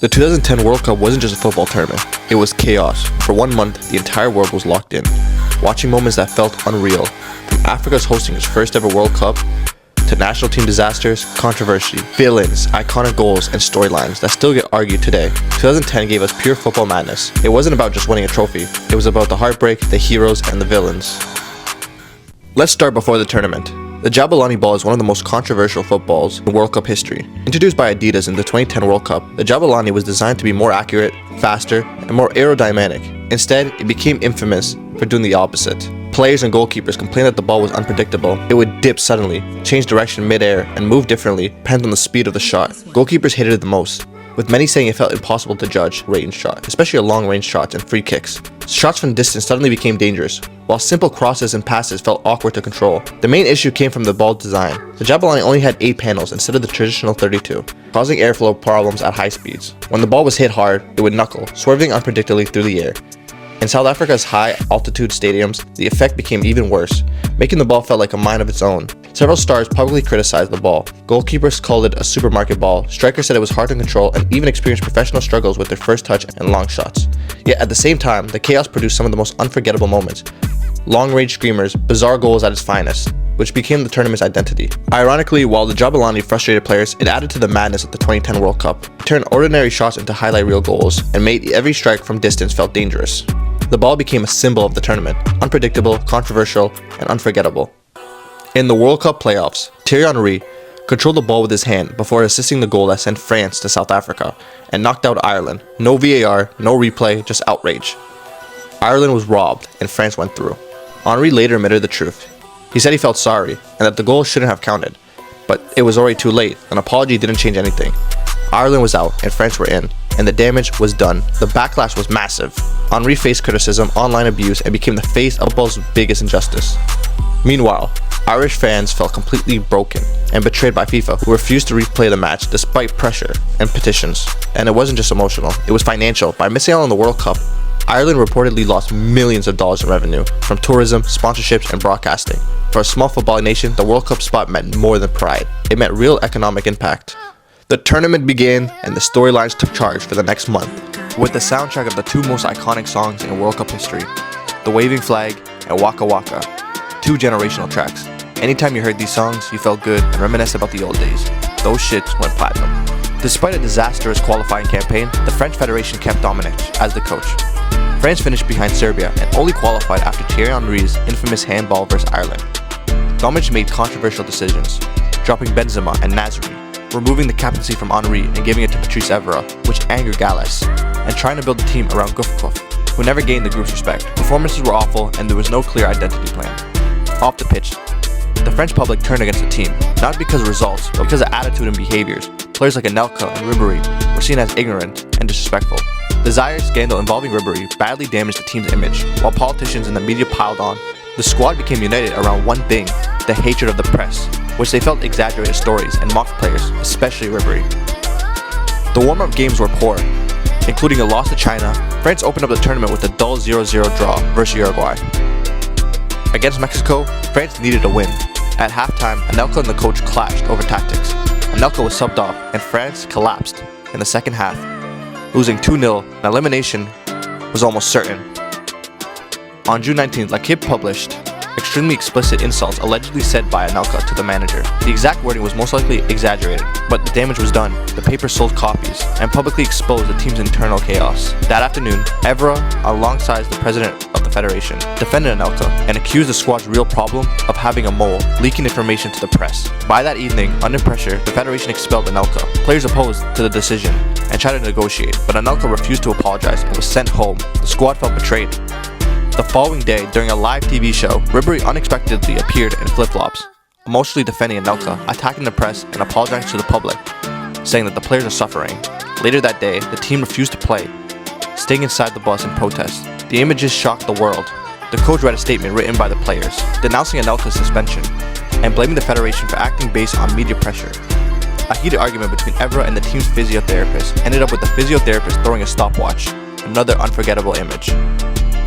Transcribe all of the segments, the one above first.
The 2010 World Cup wasn't just a football tournament, it was chaos. For 1 month, the entire world was locked in, watching moments that felt unreal. From Africa's hosting its first ever World Cup, to national team disasters, controversy, villains, iconic goals, and storylines that still get argued today. 2010 gave us pure football madness. It wasn't about just winning a trophy, it was about the heartbreak, the heroes, and the villains. Let's start before the tournament. The Jabulani ball is one of the most controversial footballs in World Cup history. Introduced by Adidas in the 2010 World Cup, the Jabulani was designed to be more accurate, faster, and more aerodynamic. Instead, it became infamous for doing the opposite. Players and goalkeepers complained that the ball was unpredictable. It would dip suddenly, change direction mid-air, and move differently depending on the speed of the shot. Goalkeepers hated it the most, with many saying it felt impossible to judge range shot, especially a long-range shots and free kicks. Shots from distance suddenly became dangerous, while simple crosses and passes felt awkward to control. The main issue came from the ball design. The Jabulani only had 8 panels instead of the traditional 32, causing airflow problems at high speeds. When the ball was hit hard, it would knuckle, swerving unpredictably through the air. In South Africa's high-altitude stadiums, the effect became even worse, making the ball feel like a mind of its own. Several stars publicly criticized the ball. Goalkeepers called it a supermarket ball, strikers said it was hard to control, and even experienced professional struggles with their first touch and long shots. Yet at the same time, the chaos produced some of the most unforgettable moments. Long-range screamers, bizarre goals at its finest, which became the tournament's identity. Ironically, while the Jabulani frustrated players, it added to the madness of the 2010 World Cup. It turned ordinary shots into highlight reel goals, and made every strike from distance felt dangerous. The ball became a symbol of the tournament, unpredictable, controversial, and unforgettable. In the World Cup playoffs, Thierry Henry controlled the ball with his hand before assisting the goal that sent France to South Africa and knocked out Ireland. No VAR, no replay, just outrage. Ireland was robbed and France went through. Henry later admitted the truth. He said he felt sorry and that the goal shouldn't have counted, but it was already too late. An apology didn't change anything. Ireland was out and France were in, and the damage was done. The backlash was massive. Henry faced criticism, online abuse, and became the face of football's biggest injustice. Meanwhile, Irish fans felt completely broken and betrayed by FIFA, who refused to replay the match despite pressure and petitions. And it wasn't just emotional, it was financial. By missing out on the World Cup, Ireland reportedly lost millions of dollars in revenue from tourism, sponsorships, and broadcasting. For a small football nation, the World Cup spot meant more than pride. It meant real economic impact. The tournament began, and the storylines took charge for the next month, with the soundtrack of the 2 most iconic songs in World Cup history, The Waving Flag and Waka Waka, 2 generational tracks. Anytime you heard these songs, you felt good and reminisced about the old days. Those shits went platinum. Despite a disastrous qualifying campaign, the French Federation kept Dominic as the coach. France finished behind Serbia and only qualified after Thierry Henry's infamous handball versus Ireland. Dominic made controversial decisions, dropping Benzema and Nasri, removing the captaincy from Henry and giving it to Patrice Evra, which angered Gallas, and trying to build a team around Gourcuff, who never gained the group's respect. Performances were awful and there was no clear identity plan. Off the pitch, the French public turned against the team, not because of results, but because of attitude and behaviors. Players like Anelka and Ribéry were seen as ignorant and disrespectful. The Zaire scandal involving Ribéry badly damaged the team's image. While politicians and the media piled on, the squad became united around one thing: the hatred of the press, which they felt exaggerated stories and mocked players, especially Ribéry. The warm-up games were poor, including a loss to China. France opened up the tournament with a dull 0-0 draw versus Uruguay. Against Mexico, France needed a win. At halftime, Anelka and the coach clashed over tactics. Anelka was subbed off, and France collapsed in the second half, losing 2-0, and elimination was almost certain. On June 19th, L'Équipe published extremely explicit insults allegedly said by Anelka to the manager. The exact wording was most likely exaggerated, but the damage was done. The paper sold copies and publicly exposed the team's internal chaos. That afternoon, Evra, alongside the president of the federation, defended Anelka and accused the squad's real problem of having a mole, leaking information to the press. By that evening, under pressure, the federation expelled Anelka. Players opposed to the decision and tried to negotiate, but Anelka refused to apologize and was sent home. The squad felt betrayed. The following day, during a live TV show, Ribéry unexpectedly appeared in flip-flops, emotionally defending Anelka, attacking the press, and apologizing to the public, saying that the players are suffering. Later that day, the team refused to play, staying inside the bus in protest. The images shocked the world. The coach read a statement written by the players, denouncing Anelka's suspension, and blaming the federation for acting based on media pressure. A heated argument between Evra and the team's physiotherapist ended up with the physiotherapist throwing a stopwatch, another unforgettable image.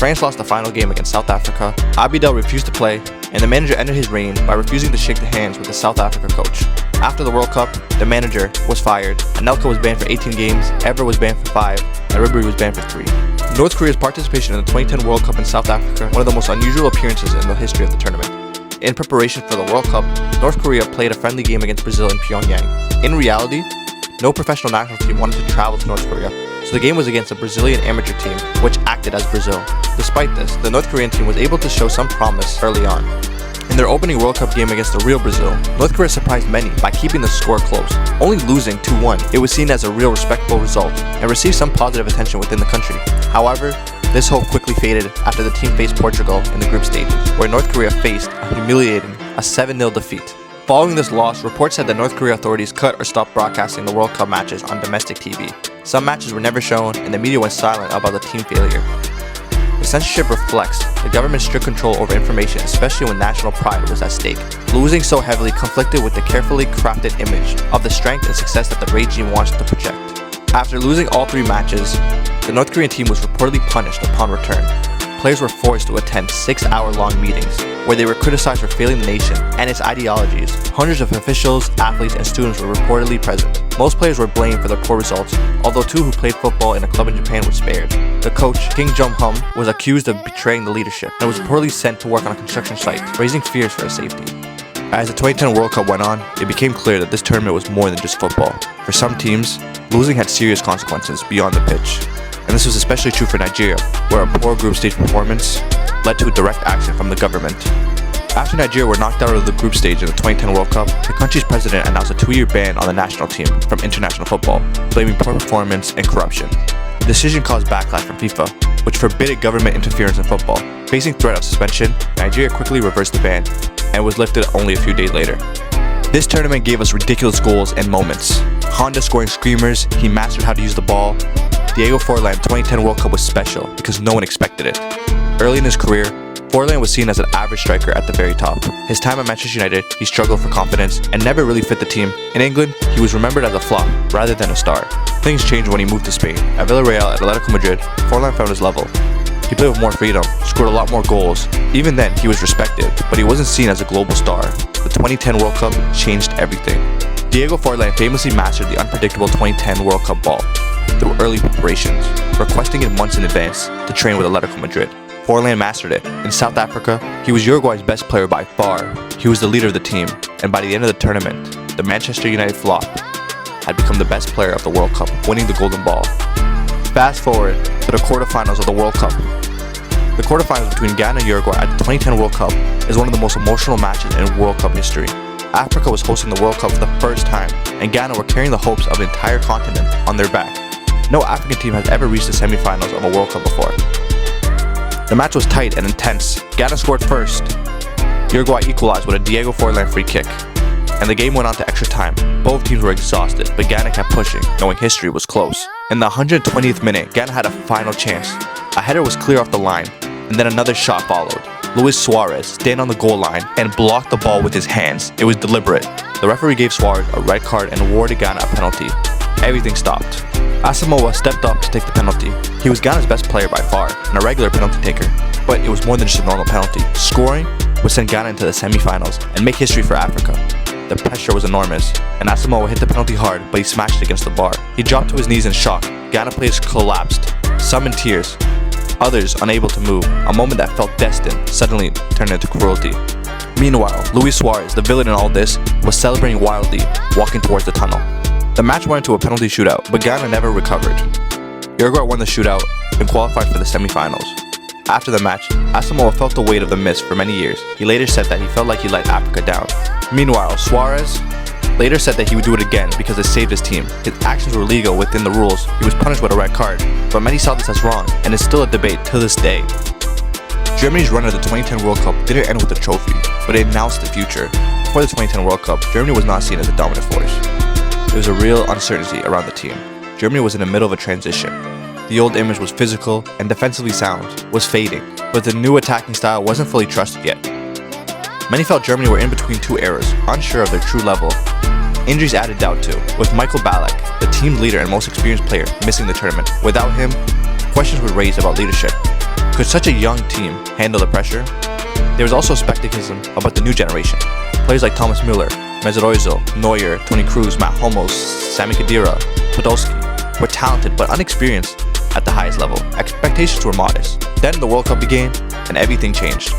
France lost the final game against South Africa, Abidal refused to play, and the manager ended his reign by refusing to shake the hands with the South Africa coach. After the World Cup, the manager was fired, Anelka was banned for 18 games, Evra was banned for 5, and Ribery was banned for 3. North Korea's participation in the 2010 World Cup in South Africa, one of the most unusual appearances in the history of the tournament. In preparation for the World Cup, North Korea played a friendly game against Brazil in Pyongyang. In reality, no professional national team wanted to travel to North Korea, so the game was against a Brazilian amateur team, which acted as Brazil. Despite this, the North Korean team was able to show some promise early on. In their opening World Cup game against the real Brazil, North Korea surprised many by keeping the score close, only losing 2-1. It was seen as a real respectable result and received some positive attention within the country. However, this hope quickly faded after the team faced Portugal in the group stages, where North Korea faced a humiliating 7-0 defeat. Following this loss, reports said that North Korea authorities cut or stopped broadcasting the World Cup matches on domestic TV. Some matches were never shown, and the media went silent about the team failure. The censorship reflects the government's strict control over information, especially when national pride was at stake. Losing so heavily conflicted with the carefully crafted image of the strength and success that the regime wants to project. After losing all 3 matches, the North Korean team was reportedly punished upon return. Players were forced to attend 6-hour-long meetings where they were criticized for failing the nation and its ideologies. Hundreds of officials, athletes, and students were reportedly present. Most players were blamed for their poor results, although 2 who played football in a club in Japan were spared. The coach, Kim Jong-hum, was accused of betraying the leadership and was reportedly sent to work on a construction site, raising fears for his safety. As the 2010 World Cup went on, it became clear that this tournament was more than just football. For some teams, losing had serious consequences beyond the pitch. And this was especially true for Nigeria, where a poor group stage performance led to direct action from the government. After Nigeria were knocked out of the group stage in the 2010 World Cup, the country's president announced a 2-year ban on the national team from international football, blaming poor performance and corruption. The decision caused backlash from FIFA, which forbade government interference in football. Facing threat of suspension, Nigeria quickly reversed the ban and was lifted only a few days later. This tournament gave us ridiculous goals and moments. Honda scoring screamers, he mastered how to use the ball. Diego Forlán 2010 World Cup was special because no one expected it. Early in his career, Forlán was seen as an average striker at the very top. His time at Manchester United, he struggled for confidence and never really fit the team. In England, he was remembered as a flop rather than a star. Things changed when he moved to Spain. At Villarreal and Atletico Madrid, Forlán found his level. He played with more freedom, scored a lot more goals. Even then, he was respected, but he wasn't seen as a global star. The 2010 World Cup changed everything. Diego Forlán famously mastered the unpredictable 2010 World Cup ball through early preparations, requesting it months in advance to train with Atletico Madrid. Forlán mastered it. In South Africa, he was Uruguay's best player by far. He was the leader of the team, and by the end of the tournament, the Manchester United flop had become the best player of the World Cup, winning the Golden Ball. Fast forward to the quarterfinals of the World Cup. The quarterfinals between Ghana and Uruguay at the 2010 World Cup is one of the most emotional matches in World Cup history. Africa was hosting the World Cup for the first time, and Ghana were carrying the hopes of the entire continent on their back. No African team has ever reached the semifinals of a World Cup before. The match was tight and intense. Ghana scored first. Uruguay equalized with a Diego Forlán free kick, and the game went on to extra time. Both teams were exhausted, but Ghana kept pushing, knowing history was close. In the 120th minute, Ghana had a final chance. A header was clear off the line, and then another shot followed. Luis Suarez stayed on the goal line and blocked the ball with his hands. It was deliberate. The referee gave Suarez a red card and awarded Ghana a penalty. Everything stopped. Asamoah stepped up to take the penalty. He was Ghana's best player by far and a regular penalty taker, but it was more than just a normal penalty. Scoring would send Ghana into the semifinals and make history for Africa. The pressure was enormous, and Asamoah hit the penalty hard, but he smashed against the bar. He dropped to his knees in shock. Ghana players collapsed, some in tears, others unable to move. A moment that felt destined suddenly turned into cruelty. Meanwhile, Luis Suarez, the villain in all this, was celebrating wildly, walking towards the tunnel. The match went into a penalty shootout, but Ghana never recovered. Uruguay won the shootout and qualified for the semifinals. After the match, Asamoah felt the weight of the miss for many years. He later said that he felt like he let Africa down. Meanwhile, Suarez later said that he would do it again because it saved his team. His actions were legal within the rules. He was punished with a red card, but many saw this as wrong, and it's still a debate to this day. Germany's run at the 2010 World Cup didn't end with a trophy, but it announced the future. Before the 2010 World Cup, Germany was not seen as a dominant force. There was a real uncertainty around the team. Germany was in the middle of a transition. The old image was physical and defensively sound, was fading, but the new attacking style wasn't fully trusted yet. Many felt Germany were in between two eras, unsure of their true level. Injuries added doubt too, with Michael Ballack, the team leader and most experienced player, missing the tournament. Without him, questions were raised about leadership. Could such a young team handle the pressure? There was also skepticism about the new generation. Players like Thomas Müller, Mesut Ozil, Neuer, Toni Kroos, Matt Hummels, Sami Khedira, Podolski were talented but unexperienced at the highest level. Expectations were modest. Then the World Cup began and everything changed.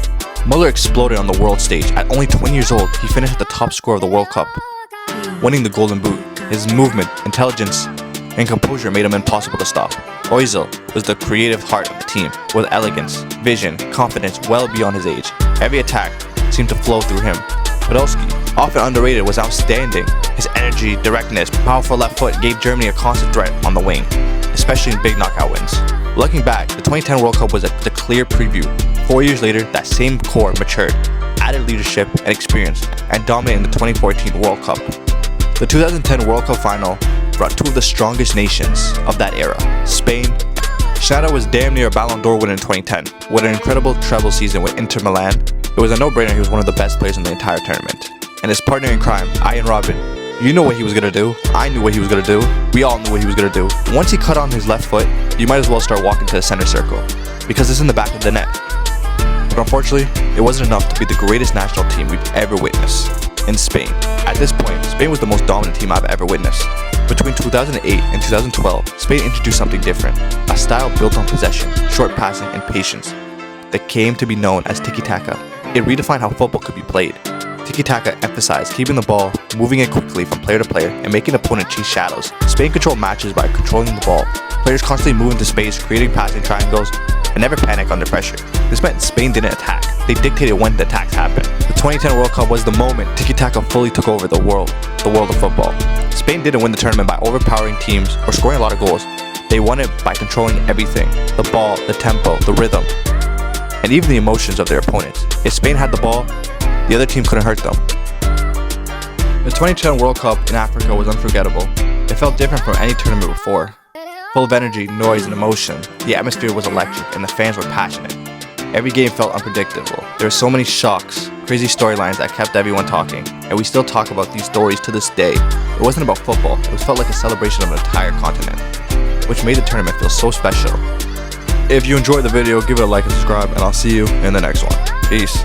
Müller exploded on the world stage. At only 20 years old, he finished the top scorer of the World Cup, winning the Golden Boot. His movement, intelligence, and composure made him impossible to stop. Ozil was the creative heart of the team, with elegance, vision, confidence well beyond his age. Every attack seemed to flow through him. Podolski, often underrated, was outstanding. His energy, directness, powerful left foot gave Germany a constant threat on the wing, especially in big knockout wins. Looking back, the 2010 World Cup was the clear preview. 4 years later, that same core matured, added leadership and experience, and dominated the 2014 World Cup. The 2010 World Cup final brought two of the strongest nations of that era, Spain. Schneider was damn near a Ballon d'Or winner in 2010. With an incredible treble season with Inter Milan, it was a no-brainer he was one of the best players in the entire tournament. And his partner in crime, Arjen Robben, you know what he was going to do, I knew what he was going to do, we all knew what he was going to do. Once he cut on his left foot, you might as well start walking to the center circle, because it's in the back of the net. But unfortunately, it wasn't enough to be the greatest national team we've ever witnessed. In Spain. At this point, Spain was the most dominant team I've ever witnessed. Between 2008 and 2012, Spain introduced something different, a style built on possession, short passing, and patience that came to be known as tiki-taka. It redefined how football could be played. Tiki-taka emphasized keeping the ball, moving it quickly from player to player, and making opponent chase shadows. Spain controlled matches by controlling the ball. Players constantly moved into space, creating passing triangles, and never panic under pressure. This meant Spain didn't attack. They dictated when the attacks happened. The 2010 World Cup was the moment tiki-taka fully took over the world of football. Spain didn't win the tournament by overpowering teams or scoring a lot of goals. They won it by controlling everything, the ball, the tempo, the rhythm, and even the emotions of their opponents. If Spain had the ball, the other team couldn't hurt them. The 2010 World Cup in Africa was unforgettable. It felt different from any tournament before. Full of energy, noise, and emotion, the atmosphere was electric and the fans were passionate. Every game felt unpredictable. There were so many shocks, crazy storylines that kept everyone talking, and we still talk about these stories to this day. It wasn't about football, it felt like a celebration of an entire continent, which made the tournament feel so special. If you enjoyed the video, give it a like and subscribe, and I'll see you in the next one. Peace.